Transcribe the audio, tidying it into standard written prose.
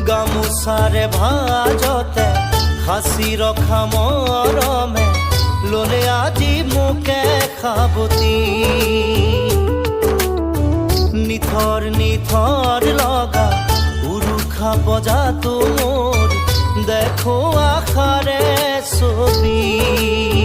গামোচাৰে ভাজতে সাঁচি ৰখা মৰমে ললে আজি মোকে সাৱটি। নিথৰ নিথৰ লগা উৰুষা বজাতো মোৰ দেখো আশাৰে ছবি।